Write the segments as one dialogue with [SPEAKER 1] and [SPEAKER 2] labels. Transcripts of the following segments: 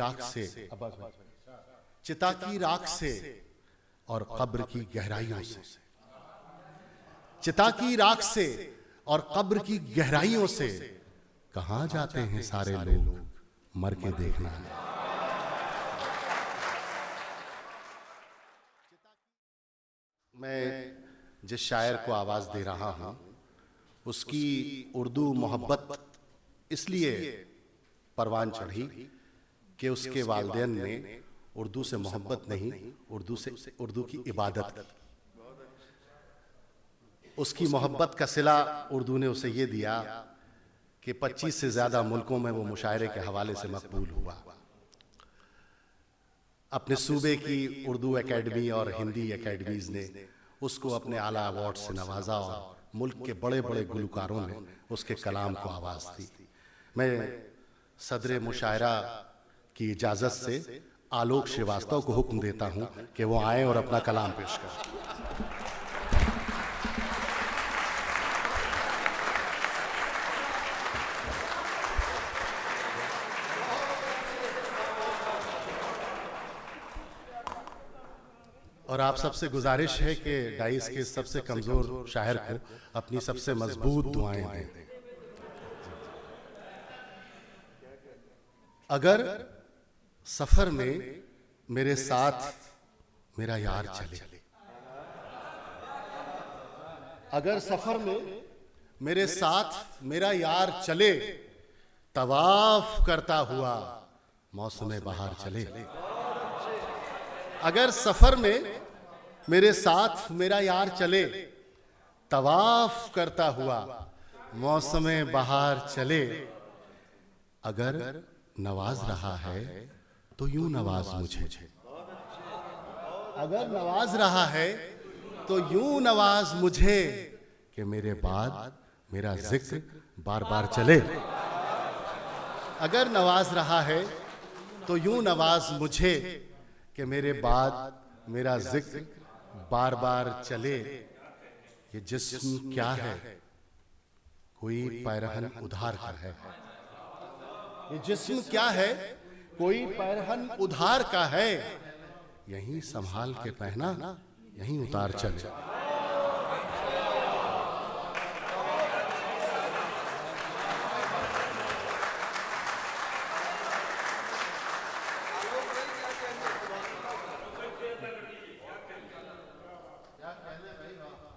[SPEAKER 1] राख से, चिता की राख से और कब्र की गहराइयों से, चिता की राख से और कब्र की गहराइयों से कहां जाते हैं सारे लोग, मर के देखना है। मैं जिस शायर को आवाज दे रहा हूं उसकी उर्दू मोहब्बत इसलिए परवान चढ़ी कि उसके वालिदैन ने उर्दू से मोहब्बत नहीं, उर्दू की इबादत की। उसकी मोहब्बत का सिला उर्दू ने उसे ये दिया कि 25 से ज्यादा मुल्कों में वो मुशायरे के हवाले से मकबूल हुआ। अपने सूबे की उर्दू एकेडमी और हिंदी एकेडमीज ने उसको अपने आला अवार्ड से नवाजा और मुल्क के बड़े बड़े गुलकारों ने उसके कलाम को आवाज दी। मैं सदर मुशायरा की इजाजत से आलोक श्रीवास्तव को हुक्म देता हूं कि वो आए और अपना कलाम पेश करें। और आप सबसे गुजारिश है कि डाइस के सबसे कमजोर शायर को अपनी सबसे मजबूत दुआएं दें। अगर सफर में मेरे साथ मेरा यार चले, अगर सफर में मेरे साथ मेरा यार चले, तवाफ करता हुआ मौसम बहार चले। अगर सफर में मेरे साथ मेरा यार चले, तवाफ करता हुआ मौसम बहार चले। अगर नवाज रहा है तो यूं नवाज मुझे, अगर नवाज रहा है तो यूं नवाज मुझे कि मेरे बाद मेरा जिक्र बार बार चले। अगर नवाज रहा है तो यूं नवाज मुझे कि मेरे बाद मेरा जिक्र बार बार चले। ये जिस्म क्या है, कोई पैरहन उधार का है। ये जिस्म क्या है, कोई पैरहन उधार का है। यहीं संभाल के पहना, यहीं उतार चले।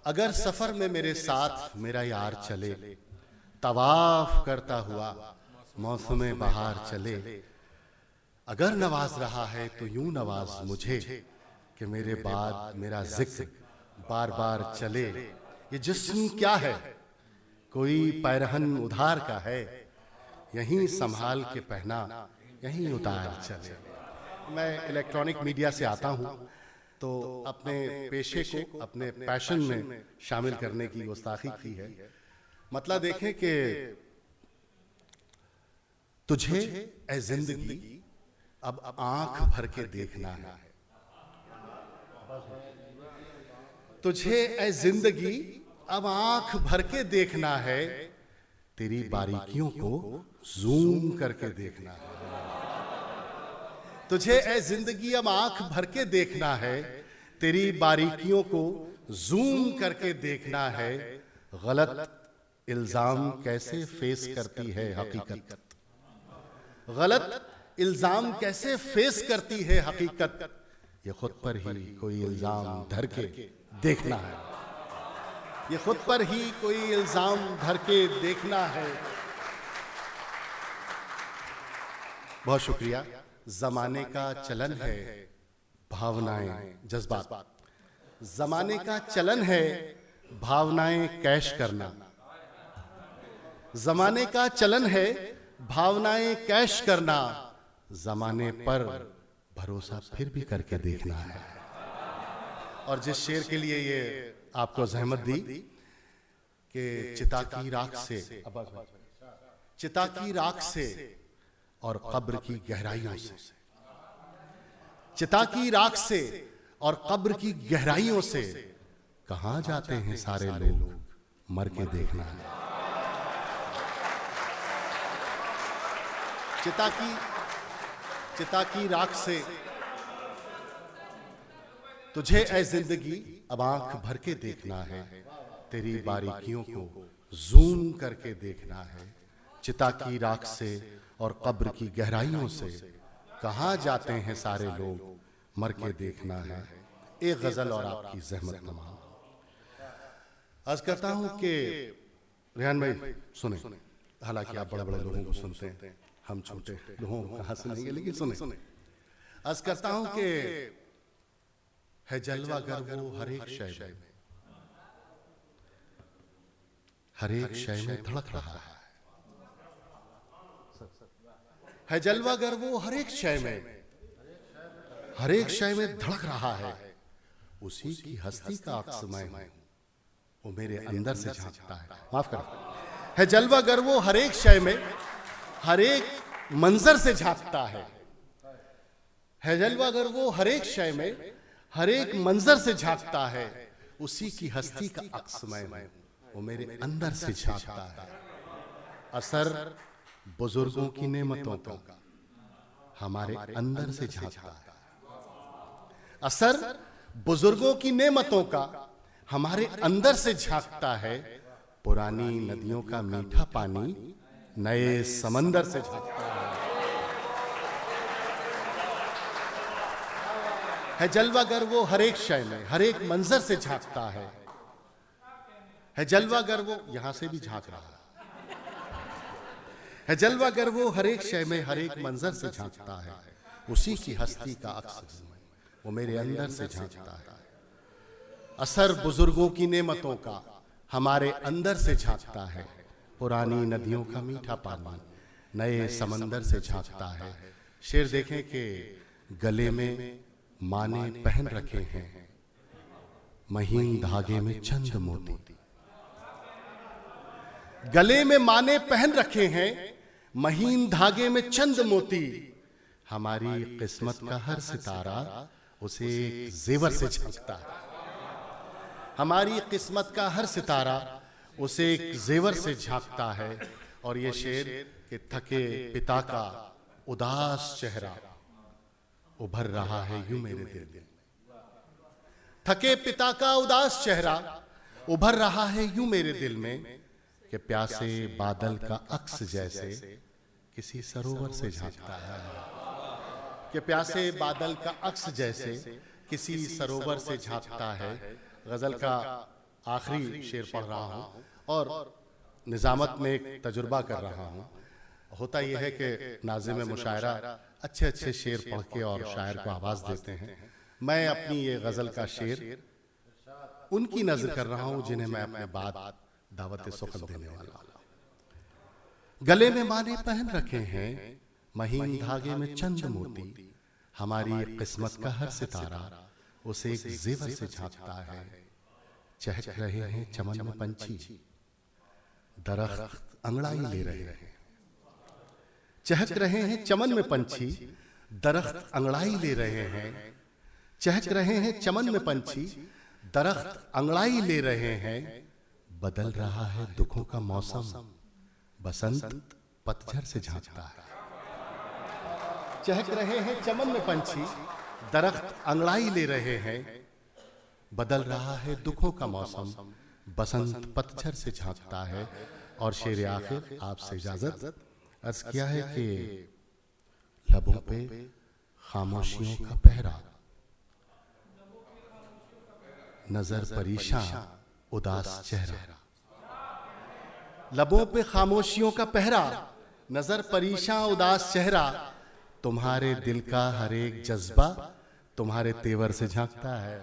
[SPEAKER 1] अगर सफर में मेरे साथ मेरा यार चले, तवाफ करता हुआ मौसम बहार चले। अगर नवाज रहा है तो यूं नवाज मुझे कि मेरे बाद मेरा जिक्र बार बार चले। ये जिस्म क्या है, कोई पैरहन उधार का है। यहीं संभाल के पहना, यहीं उतार चले। मैं इलेक्ट्रॉनिक मीडिया से आता हूं तो अपने पेशे को अपने पैशन में शामिल करने की गुस्ताखी की है। मतलब देखें कि तुझे ए जिंदगी अब आंख भर के देखना है, तुझे ए जिंदगी अब आंख भर के देखना है। तेरी बारीकियों को जूम करके देखना है। तुझे ए जिंदगी अब आंख भर के देखना है। तेरी बारीकियों को जूम करके देखना है। गलत इल्जाम कैसे फेस करती है हकीकत, गलत इल्जाम कैसे फेस करती है हकीकत। ये खुद पर ही कोई इल्जाम धर के देखना है। ये खुद पर ही कोई इल्जाम धर के देखना है। बहुत शुक्रिया। जमाने का चलन है भावनाएं जज्बात, जमाने का चलन है भावनाएं कैश करना। जमाने का चलन है भावनाएं कैश करना। जमाने पर भरोसा फिर भी करके देखना है। और जिस शेर के लिए ये आपको जहमत दी कि चिता की राख से, चिता की राख से और कब्र की गहराइयों से, चिता की राख से और कब्र की गहराइयों से कहां जाते हैं सारे लोग, मर के देखना है। चिता की राख से तुझे ऐ जिंदगी अब आंख भर के देखना है, तेरी बारीकियों को जूम करके देखना है। चिता की राख से और कब्र की गहराइयों से कहाँ जाते हैं सारे लोग, मर के देखना है। एक गजल और आपकी जहमत नमा। अर्ज करता हूं कि रेहान भाई सुने, हालांकि आप बड़े बड़े लोगों को सुनते हैं, हम छोटे लोगों को कहाँ सुनेंगे, लेकिन सुने। अर्ज करता हूं कि है जलवा गर वो हर एक शय में, हर एक शय में धड़क रहा है जलवा गर वो हर एक शय में, हर एक शय में धड़क रहा है। उसी की हस्ती का अक्स मैं हूं, वो मेरे अंदर से झांकता है। माफ करो, है जलवा गर वो हर एक शय में, हर एक मंजर से झांकता है जलवा गर वो हर एक शय में, हर एक मंजर से झांकता है। उसी की हस्ती का अक्स मैं हूं, वो मेरे अंदर से झांकता है। असर बुजुर्गों की नेमतों का हमारे अंदर से झांकता है। असर बुजुर्गों की नेमतों का हमारे अंदर से झांकता है। पुरानी नदियों का मीठा पानी नए समंदर से झांकता है जलवा गर वो हर एक शय में, हर एक मंजर से झांकता है जलवा गर वो यहां से भी झांक रहा है जलवा गर वो हर एक शय में, हर एक मंजर से झांकता है। उसी की हस्ती का अक्स वो मेरे अंदर से झांकता है। असर बुजुर्गों की नेमतों का हमारे अंदर से झांकता है। पुरानी नदियों का मीठा पानी नए समंदर से झांकता है। शेर देखें कि गले में माने पहन रखे हैं, महीन धागे में चंद मोती। गले में माने पहन रखे हैं, महीन धागे में चंद मोती। हमारी किस्मत का हर सितारा उसे एक जेवर से झांकता है। हमारी किस्मत का हर सितारा उसे एक जेवर से झांकता है। और ये शेर के थके पिता का उदास चेहरा उभर रहा है यूं मेरे दिल में। थके पिता का उदास चेहरा उभर रहा है यूं मेरे दिल में, कि प्यासे बादल का अक्स जैसे किसी सरोवर से झांकता है। कि प्यासे बादल का अक्स जैसे किसी सरोवर से झांकता है। गजल का आखिरी शेर पढ़ रहा हूं और निजामत में एक तजुर्बा कर रहा हूं। होता यह है कि नाज़िम मुशायरा अच्छे अच्छे शेर पढ़ के और शायर को आवाज देते हैं। मैं अपनी ये गजल का शेर उनकी नजर कर रहा हूं जिन्हें मैं अपने बाद दावत सुखन देने वाला हूं। गले में माने पहन रखे हैं, महीन धागे में चंद मोती। हमारी किस्मत का हर सितारा उसे एक जेवर से झांकता है। चहक रहे हैं चमन में पंछी, दरख्त अंगड़ाई ले रहे हैं। चहक रहे हैं चमन में पंछी, दरख्त अंगड़ाई ले रहे हैं। चहक रहे हैं चमन में पंछी, दरख्त अंगड़ाई ले रहे हैं। बदल रहा है दुखों का मौसम, बसंत पतझड़ से झांकता है। चहक रहे हैं चमन में पंछी, दरख्त अंगड़ाई ले रहे हैं। बदल रहा है दुखों का मौसम, बसंत पतझड़ से झांकता है। और शेर आखिर आपसे इजाजत। अर्ज किया है कि लबों पे खामोशियों का पहरा, नजर परेशान उदास चेहरा। लबों पे खामोशियों का पहरा, नजर परेशान उदास चेहरा। तुम्हारे दिल का हर एक जज्बा तुम्हारे तेवर से झांकता है।